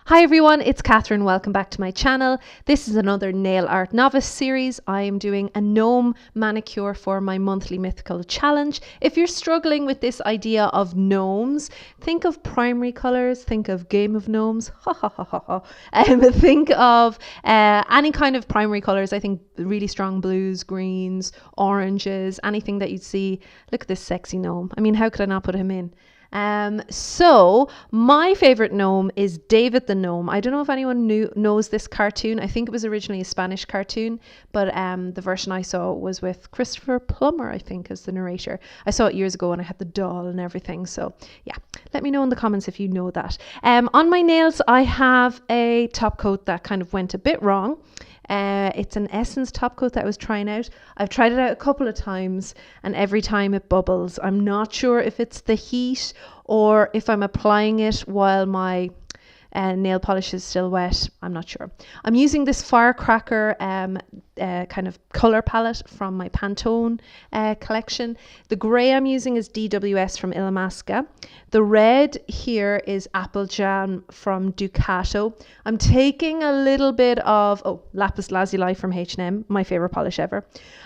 Hi everyone, it's Catherine. Welcome back to my channel. This is another nail art novice series. I am doing a gnome manicure for my monthly mythical challenge. If you're struggling with this idea of gnomes, think of primary colors, think of Game of Gnomes, think of any kind of primary colors. I think really strong blues, greens, oranges, anything that you'd see. Look at this sexy gnome. I mean, how could I not put him in? So my favorite gnome is David the Gnome. I don't know if anyone knows this cartoon. I think it was originally a Spanish cartoon, but the version I saw was with Christopher Plummer, I think, as the narrator. I saw it years ago and I had the doll and everything. So yeah, let me know in the comments if you know that. On my nails, I have a top coat that kind of went a bit wrong. It's an Essence top coat that I was trying out. I've tried it out a couple of times and every time it bubbles. I'm not sure if it's the heat or if I'm applying it while my nail polish is still wet. I'm not sure. I'm using this Firecracker kind of color palette from my Pantone collection. The grey I'm using is DWS from Illamasqua. The red here is Apple Jam from Ducato. I'm taking a little bit of Lapis Lazuli from H&M, my favorite polish ever.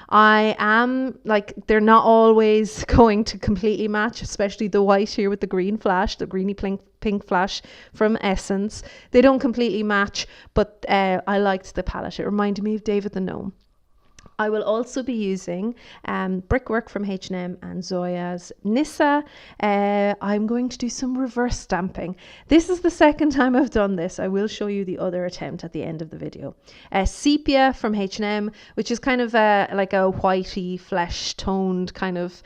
I am they're not always going to completely match, especially the white here with the green flash, the greeny pink flash from Essence. They don't completely match, but I liked the palette. It reminded me of David the Gnome. I will also be using Brickwork from H&M and Zoya's Nissa. I'm going to do some reverse stamping. This is the second time I've done this. I will show you the other attempt at the end of the video. Sepia from H&M, which is kind of like a whitey flesh toned kind of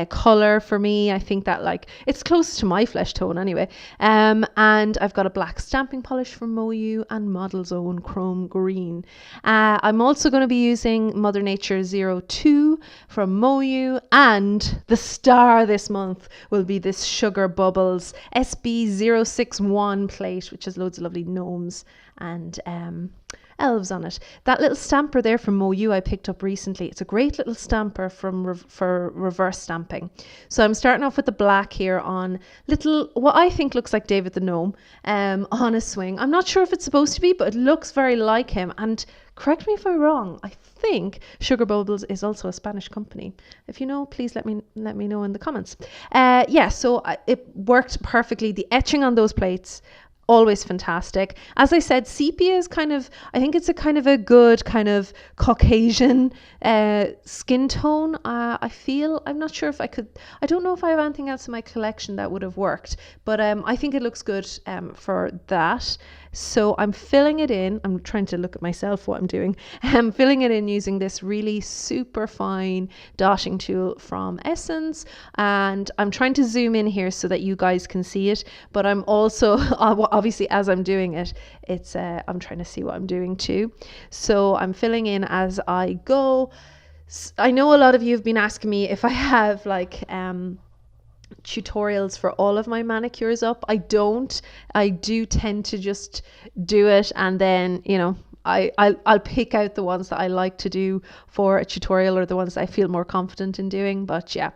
color for me. I think that it's close to my flesh tone anyway. And I've got a black stamping polish from Moyou and Model's Own Chrome Green. I'm also going to be using Mother Nature 02 from Moyou, and the star this month will be this Sugar Bubbles SB061 plate, which has loads of lovely gnomes and elves on it. That little stamper there from Moyou I picked up recently. It's a great little stamper for reverse stamping. So I'm starting off with the black here on what I think looks like David the Gnome on a swing. I'm not sure if it's supposed to be, but it looks very like him. And correct me if I'm wrong, I think Sugar Bubbles is also a Spanish company. If you know, please let me know in the comments. So it worked perfectly. The etching on those plates, always fantastic. As I said, sepia is I think it's a kind of a good kind of Caucasian skin tone. I'm not sure if I don't know if I have anything else in my collection that would have worked, but I think it looks good for that. So I'm filling it in. I'm trying to look at myself what I'm doing. I'm filling it in using this really super fine dotting tool from Essence, and I'm trying to zoom in here so that you guys can see it, but I'm also obviously as I'm doing it, I'm trying to see what I'm doing too. So I'm filling in as I go. I know a lot of you have been asking me if I have tutorials for all of my manicures up. I don't. I do tend to just do it, and then I'll pick out the ones that I like to do for a tutorial or the ones I feel more confident in doing. But yeah,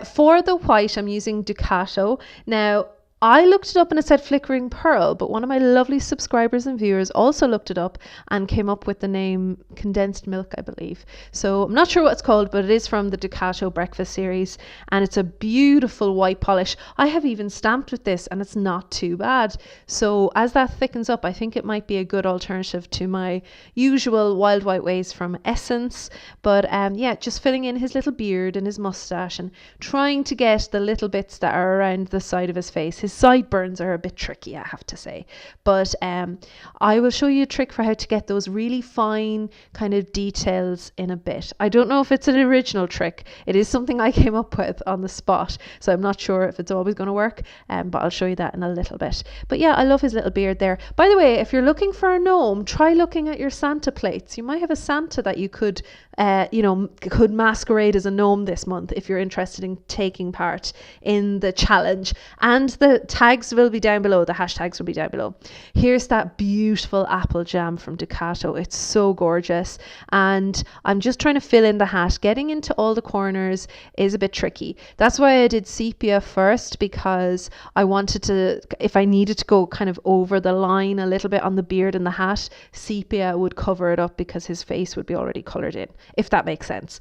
for the white I'm using Ducato. Now I looked it up and it said Flickering Pearl, but one of my lovely subscribers and viewers also looked it up and came up with the name Condensed Milk, I believe. So I'm not sure what it's called, but it is from the Ducato Breakfast series, and it's a beautiful white polish. I have even stamped with this and it's not too bad. So as that thickens up, I think it might be a good alternative to my usual Wild White Ways from Essence. But yeah, just filling in his little beard and his mustache and trying to get the little bits that are around the side of his face. His sideburns are a bit tricky, I have to say, but I will show you a trick for how to get those really fine kind of details in a bit. I don't know if it's an original trick. It is something I came up with on the spot, so I'm not sure if it's always going to work, but I'll show you that in a little bit. But yeah, I love his little beard there. By the way, if you're looking for a gnome, try looking at your Santa plates. You might have a Santa that you could masquerade as a gnome this month if you're interested in taking part in the challenge. And the tags will be down below. The hashtags will be down below. Here's that beautiful apple jam from Ducato. It's so gorgeous. And I'm just trying to fill in the hat. Getting into all the corners is a bit tricky. That's why I did sepia first, because I wanted to, if I needed to go kind of over the line a little bit on the beard and the hat, sepia would cover it up because his face would be already coloured in, if that makes sense.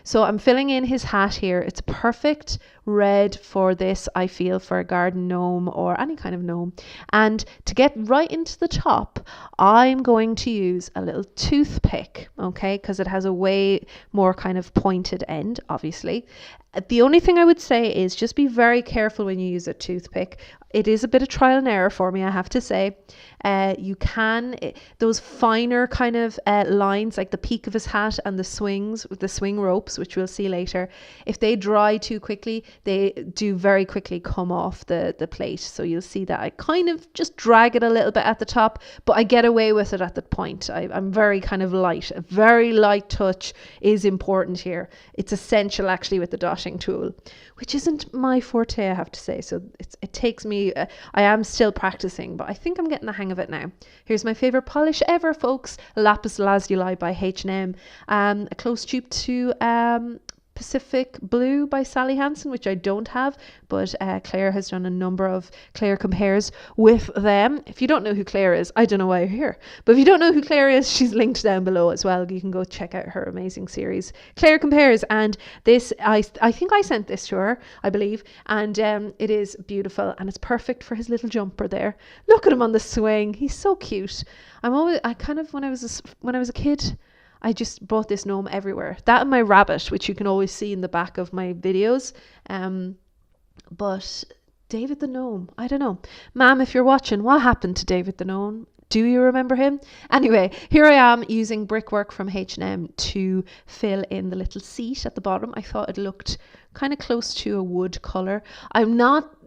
So I'm filling in his hat here. It's perfect red for this, I feel, for a garden gnome or any kind of gnome. And to get right into the top, I'm going to use a little toothpick, okay, because it has a way more kind of pointed end, obviously. The only thing I would say is just be very careful when you use a toothpick. It is a bit of trial and error for me, I have to say. Those finer kind of lines, like the peak of his hat and the swing ropes, which we'll see later, if they dry too quickly, they do very quickly come off the plate. So you'll see that I kind of just drag it a little bit at the top, but I get away with it at the point. I'm very kind of light. A very light touch is important here. It's essential actually with the dotting tool, which isn't my forte, I have to say. So it takes me, I am still practicing, but I think I'm getting the hang of it now. Here's my favorite polish ever, folks. Lapis Lazuli by H&M. A close dupe to Pacific Blue by Sally Hansen, which I don't have, but Clare has done a number of Clare compares with them. If you don't know who Clare is, I don't know why you're here, but if you don't know who Clare is, she's linked down below as well. You can go check out her amazing series, Clare Compares. And this, I think I sent this to her, I believe, and it is beautiful, and it's perfect for his little jumper there. Look at him on the swing. He's so cute. When I was a kid, I just brought this gnome everywhere. That and my rabbit, which you can always see in the back of my videos. But David the gnome, I don't know. Ma'am, if you're watching, what happened to David the gnome? Do you remember him? Anyway, here I am using brickwork from H&M to fill in the little seat at the bottom. I thought it looked kind of close to a wood colour.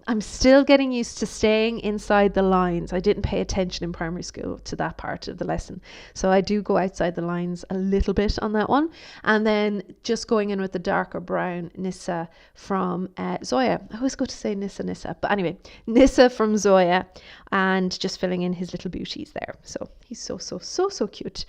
I'm still getting used to staying inside the lines. I didn't pay attention in primary school to that part of the lesson. So I do go outside the lines a little bit on that one. And then just going in with the darker brown Nissa from Zoya. I always go to say Nissa. But anyway, Nissa from Zoya. And just filling in his little beauties there. So he's so cute.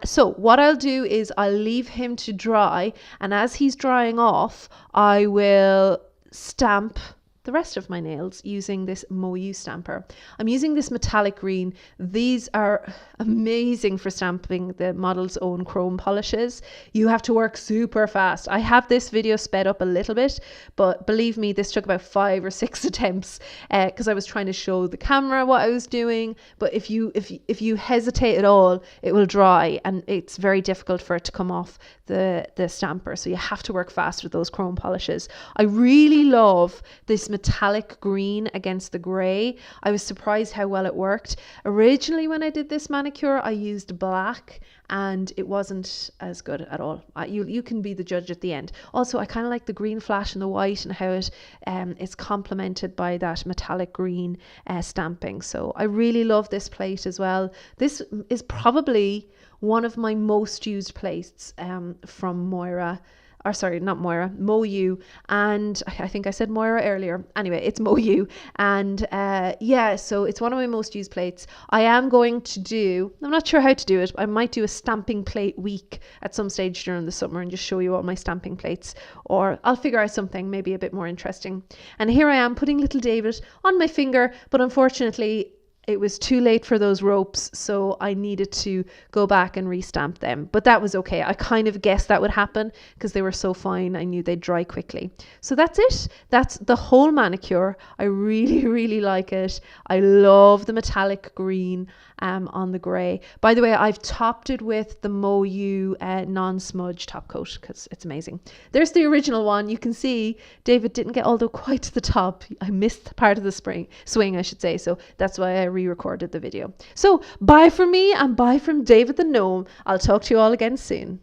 So what I'll do is I'll leave him to dry. And as he's drying off, I will stamp the rest of my nails using this Moyou stamper. I'm using this metallic green. These are amazing for stamping the model's own chrome polishes. You have to work super fast. I have this video sped up a little bit, but believe me, this took about 5 or 6 attempts because I was trying to show the camera what I was doing. But if you hesitate at all, it will dry, and it's very difficult for it to come off the stamper. So you have to work fast with those chrome polishes. I really love this metallic green against the grey. I was surprised how well it worked. Originally, when I did this manicure, I used black and it wasn't as good at all. You can be the judge at the end. Also, I kind of like the green flash and the white and how it is complemented by that metallic green stamping. So I really love this plate as well. This is probably one of my most used plates from Moyou, and I think I said Moira earlier. Anyway, it's Moyou, and so it's one of my most used plates. I'm not sure how to do it. I might do a stamping plate week at some stage during the summer and just show you all my stamping plates, or I'll figure out something maybe a bit more interesting. And here I am putting little David on my finger, but unfortunately it was too late for those ropes, so I needed to go back and restamp them. But that was okay. I kind of guessed that would happen because they were so fine. I knew they'd dry quickly. So that's it. That's the whole manicure. I really, really like it. I love the metallic green on the grey. By the way, I've topped it with the Moyou non-smudge top coat because it's amazing. There's the original one. You can see David didn't get all the quite to the top. I missed part of the swing, I should say. So that's why I re-recorded the video. So bye from me and bye from David the Gnome. I'll talk to you all again soon.